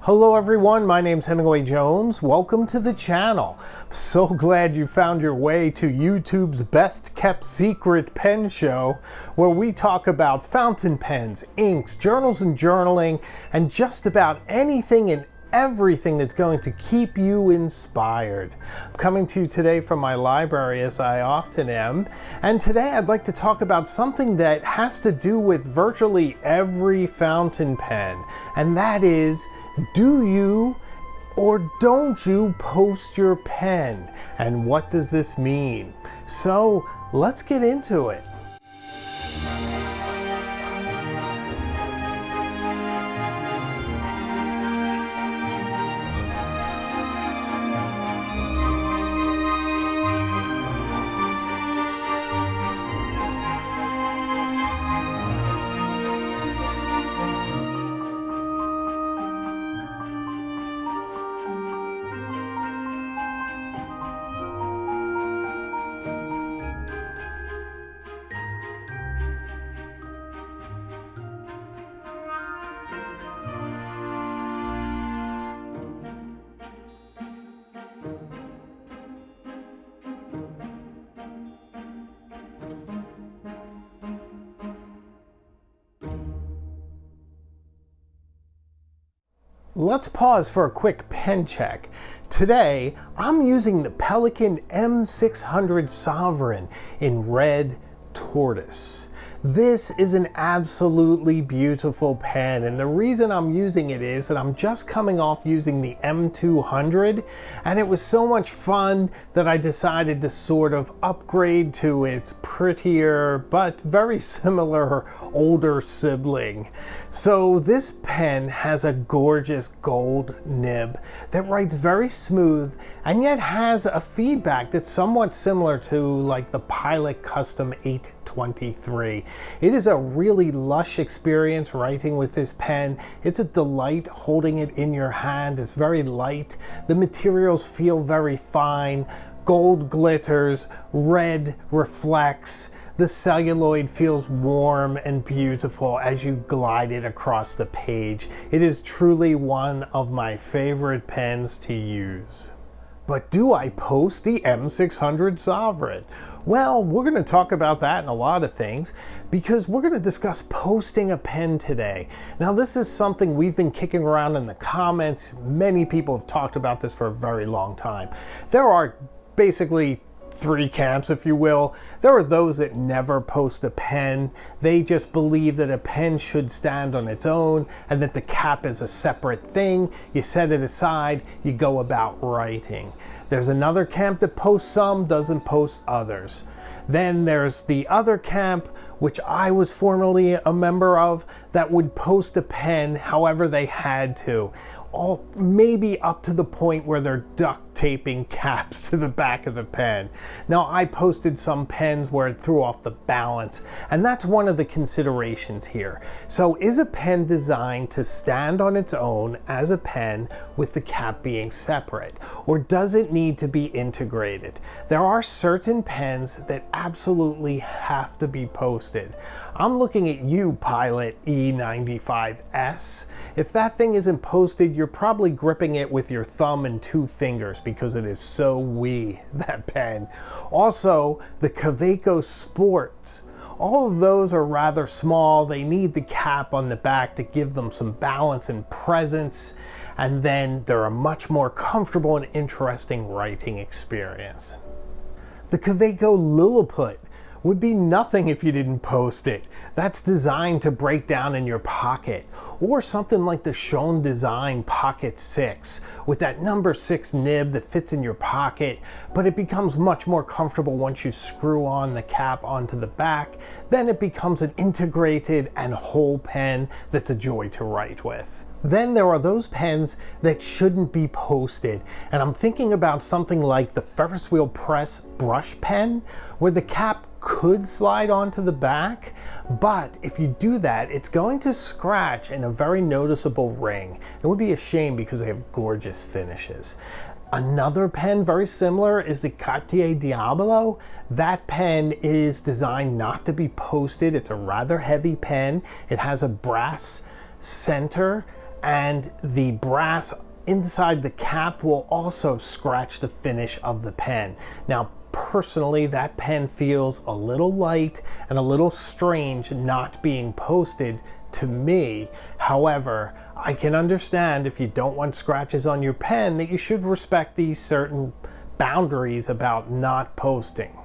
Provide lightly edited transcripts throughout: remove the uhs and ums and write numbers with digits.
Hello everyone, my name's Hemingway Jones. Welcome to the channel. So glad you found your way to YouTube's best kept secret pen show, where we talk about fountain pens, inks, journals and journaling, and just about anything and everything that's going to keep you inspired. I'm coming to you today from my library, as I often am, and today I'd like to talk about something that has to do with virtually every fountain pen, and that is, do you or don't you post your pen? And what does this mean? So let's get into it. Let's pause for a quick pen check. Today, I'm using the Pelikan M600 Sovereign in red tortoise. This is an absolutely beautiful pen, and the reason I'm using it is that I'm just coming off using the M200, and it was so much fun that I decided to sort of upgrade to its prettier but very similar older sibling. So this pen has a gorgeous gold nib that writes very smooth and yet has a feedback that's somewhat similar to like the Pilot Custom 823. It is a really lush experience writing with this pen. It's a delight holding it in your hand. It's very light. The materials feel very fine. Gold glitters, red reflects. The celluloid feels warm and beautiful as you glide it across the page. It is truly one of my favorite pens to use. But do I post the M600 Sovereign? Well, we're going to talk about that and a lot of things because we're going to discuss posting a pen today. Now, this is something we've been kicking around in the comments. Many people have talked about this for a very long time. There are basically three camps, if you will. There are those that never post a pen. They just believe that a pen should stand on its own and that the cap is a separate thing. You set it aside, you go about writing. There's another camp that posts some, doesn't post others. Then there's the other camp, which I was formerly a member of, that would post a pen however they had to. All maybe up to the point where they're duct taping caps to the back of the pen. Now, I posted some pens where it threw off the balance, and that's one of the considerations here. So is a pen designed to stand on its own as a pen with the cap being separate, or does it need to be integrated? There are certain pens that absolutely have to be posted. I'm looking at you, Pilot E95S. If that thing isn't posted, you're probably gripping it with your thumb and two fingers because it is so wee, that pen. Also, the Kaweco Sports. All of those are rather small. They need the cap on the back to give them some balance and presence, and then they're a much more comfortable and interesting writing experience. The Kaweco Lilliput would be nothing if you didn't post it. That's designed to break down in your pocket. Or something like the Schoen Design Pocket 6 with that number 6 nib that fits in your pocket, but it becomes much more comfortable once you screw on the cap onto the back. Then it becomes an integrated and whole pen that's a joy to write with. Then there are those pens that shouldn't be posted, and I'm thinking about something like the Ferris Wheel Press brush pen, where the cap could slide onto the back, but if you do that, it's going to scratch in a very noticeable ring. It would be a shame because they have gorgeous finishes. Another pen very similar is the Cartier Diablo. That pen is designed not to be posted. It's a rather heavy pen. It has a brass center and the brass inside the cap will also scratch the finish of the pen. Now, personally, that pen feels a little light and a little strange not being posted to me. However, I can understand if you don't want scratches on your pen that you should respect these certain boundaries about not posting.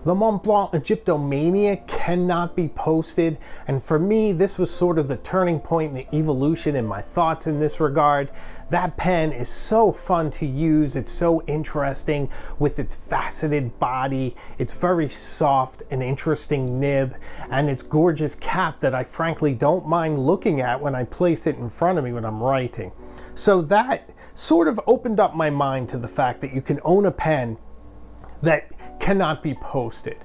The Mont Blanc Egyptomania cannot be posted, and for me this was sort of the turning point in the evolution in my thoughts in this regard. That pen is so fun to use, it's so interesting with its faceted body, its very soft and interesting nib, and its gorgeous cap that I frankly don't mind looking at when I place it in front of me when I'm writing. So that sort of opened up my mind to the fact that you can own a pen that cannot be posted.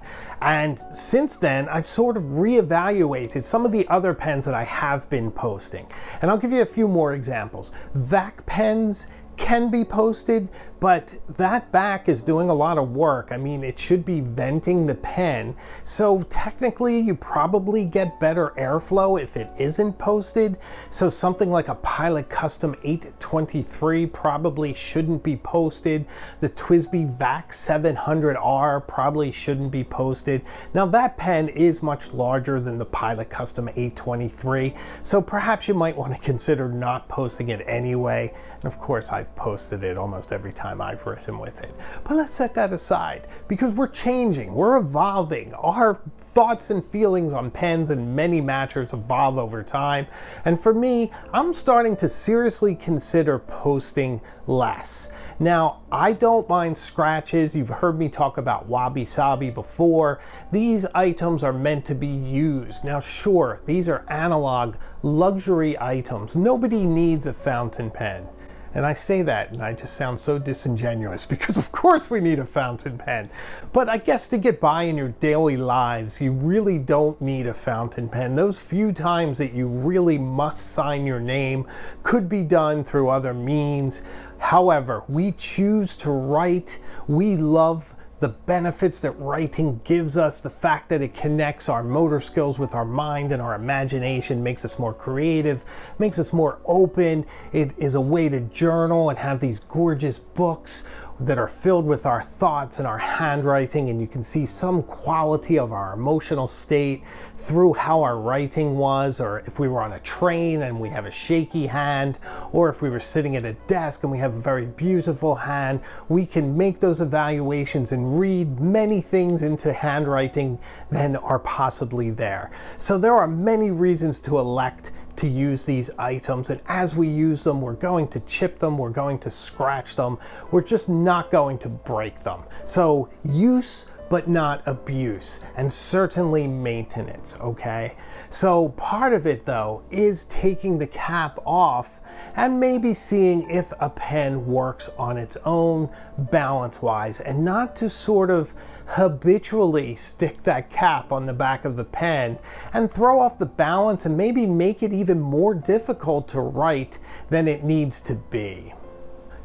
And since then, I've sort of reevaluated some of the other pens that I have been posting. And I'll give you a few more examples. VAC pens can be posted, but that back is doing a lot of work. I mean, it should be venting the pen. So technically, you probably get better airflow if it isn't posted. So something like a Pilot Custom 823 probably shouldn't be posted. The TWSBI VAC 700R probably shouldn't be posted. Now that pen is much larger than the Pilot Custom 823, so perhaps you might want to consider not posting it anyway. And of course, I've posted it almost every time I've written with it. But let's set that aside, because we're changing, we're evolving. Our thoughts and feelings on pens and many matters evolve over time. And for me, I'm starting to seriously consider posting less. Now, I don't mind scratches. You've heard me talk about wabi-sabi before. These items are meant to be used. Now, sure, these are analog luxury items. Nobody needs a fountain pen. And I say that and I just sound so disingenuous, because of course we need a fountain pen. But I guess to get by in your daily lives, you really don't need a fountain pen. Those few times that you really must sign your name could be done through other means. However, we choose to write. We love the benefits that writing gives us, the fact that it connects our motor skills with our mind and our imagination, makes us more creative, makes us more open. It is a way to journal and have these gorgeous books that are filled with our thoughts and our handwriting, and you can see some quality of our emotional state through how our writing was, or if we were on a train and we have a shaky hand, or if we were sitting at a desk and we have a very beautiful hand. We can make those evaluations and read many things into handwriting than are possibly there. So there are many reasons to elect to use these items, and as we use them, we're going to chip them, we're going to scratch them, we're just not going to break them. So use but not abuse, and certainly maintenance, okay? So part of it though is taking the cap off and maybe seeing if a pen works on its own balance-wise, and not to sort of habitually stick that cap on the back of the pen and throw off the balance and maybe make it even more difficult to write than it needs to be.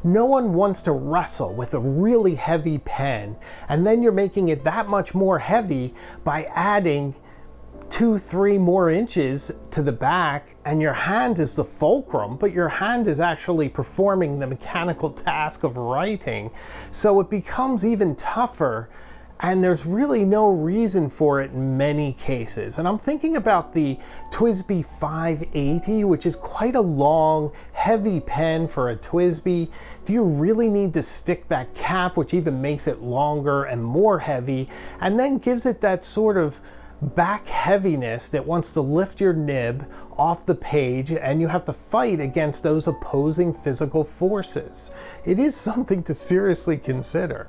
No one wants to wrestle with a really heavy pen, and then you're making it that much more heavy by adding 2-3 more inches to the back, and your hand is the fulcrum, but your hand is actually performing the mechanical task of writing. So it becomes even tougher, and there's really no reason for it in many cases. And I'm thinking about the TWSBI 580, which is quite a long, heavy pen for a TWSBI. Do you really need to stick that cap, which even makes it longer and more heavy, and then gives it that sort of back heaviness that wants to lift your nib off the page, and you have to fight against those opposing physical forces? It is something to seriously consider.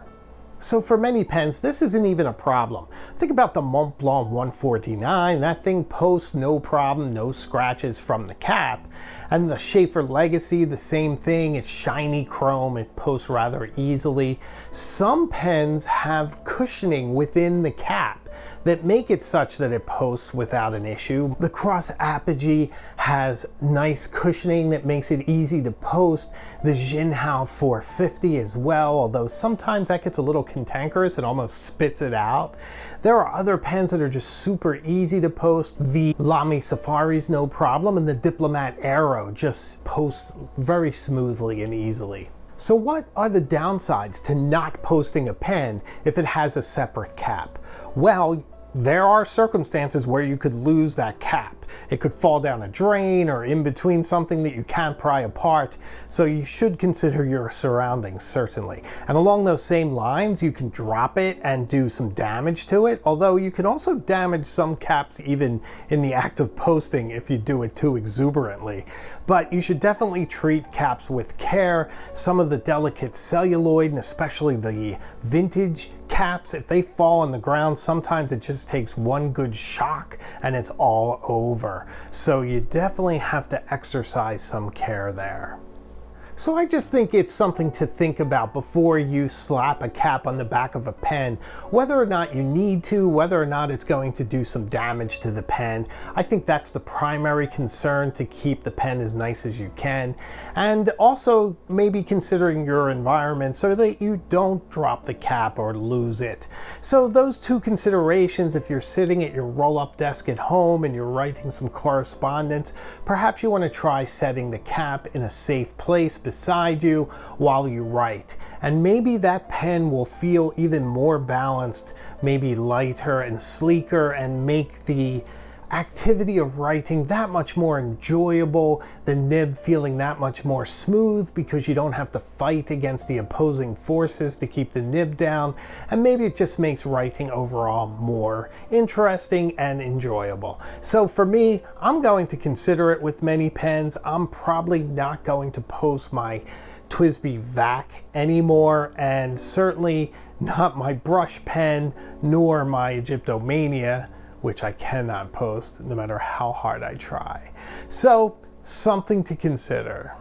So for many pens, this isn't even a problem. Think about the Mont Blanc 149. That thing posts no problem, no scratches from the cap. And the Schaefer Legacy, the same thing. It's shiny chrome, it posts rather easily. Some pens have cushioning within the cap. that make it such that it posts without an issue. The cross apogee has nice cushioning that makes it easy to post. The Jinhao 450 as well, although sometimes that gets a little cantankerous and almost spits it out. There are other pens that are just super easy to post. The Lamy Safari's no problem, and the Diplomat Aero just posts very smoothly and easily. So what are the downsides to not posting a pen if it has a separate cap? Well, there are circumstances where you could lose that cap. It could fall down a drain or in between something that you can't pry apart, so you should consider your surroundings, certainly. And along those same lines, you can drop it and do some damage to it, although you can also damage some caps even in the act of posting if you do it too exuberantly. But you should definitely treat caps with care. Some of the delicate celluloid, and especially the vintage caps, if they fall on the ground, sometimes it just takes one good shock and it's all over. So you definitely have to exercise some care there. So I just think it's something to think about before you slap a cap on the back of a pen, whether or not you need to, whether or not it's going to do some damage to the pen. I think that's the primary concern, to keep the pen as nice as you can, and also maybe considering your environment so that you don't drop the cap or lose it. So those two considerations, if you're sitting at your roll-up desk at home and you're writing some correspondence, perhaps you want to try setting the cap in a safe place beside you while you write, and maybe that pen will feel even more balanced, maybe lighter and sleeker, and make the activity of writing that much more enjoyable, the nib feeling that much more smooth because you don't have to fight against the opposing forces to keep the nib down, and maybe it just makes writing overall more interesting and enjoyable. So for me, I'm going to consider it with many pens. I'm probably not going to post my TWSBI VAC anymore, and certainly not my brush pen nor my Egyptomania, which I cannot post no matter how hard I try. So, something to consider.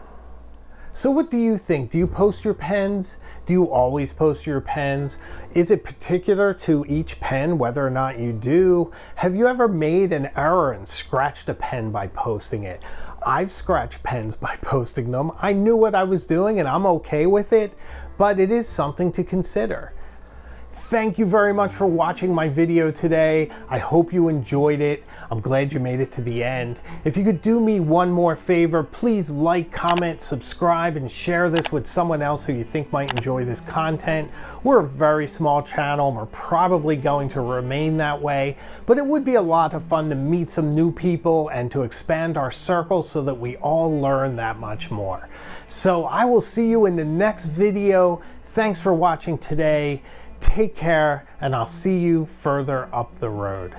So what do you think? Do you post your pens? Do you always post your pens? Is it particular to each pen whether or not you do? Have you ever made an error and scratched a pen by posting it? I've scratched pens by posting them. I knew what I was doing and I'm okay with it, but it is something to consider. Thank you very much for watching my video today. I hope you enjoyed it. I'm glad you made it to the end. If you could do me one more favor, please like, comment, subscribe, and share this with someone else who you think might enjoy this content. We're a very small channel, and we're probably going to remain that way, but it would be a lot of fun to meet some new people and to expand our circle so that we all learn that much more. So I will see you in the next video. Thanks for watching today. Take care, and I'll see you further up the road.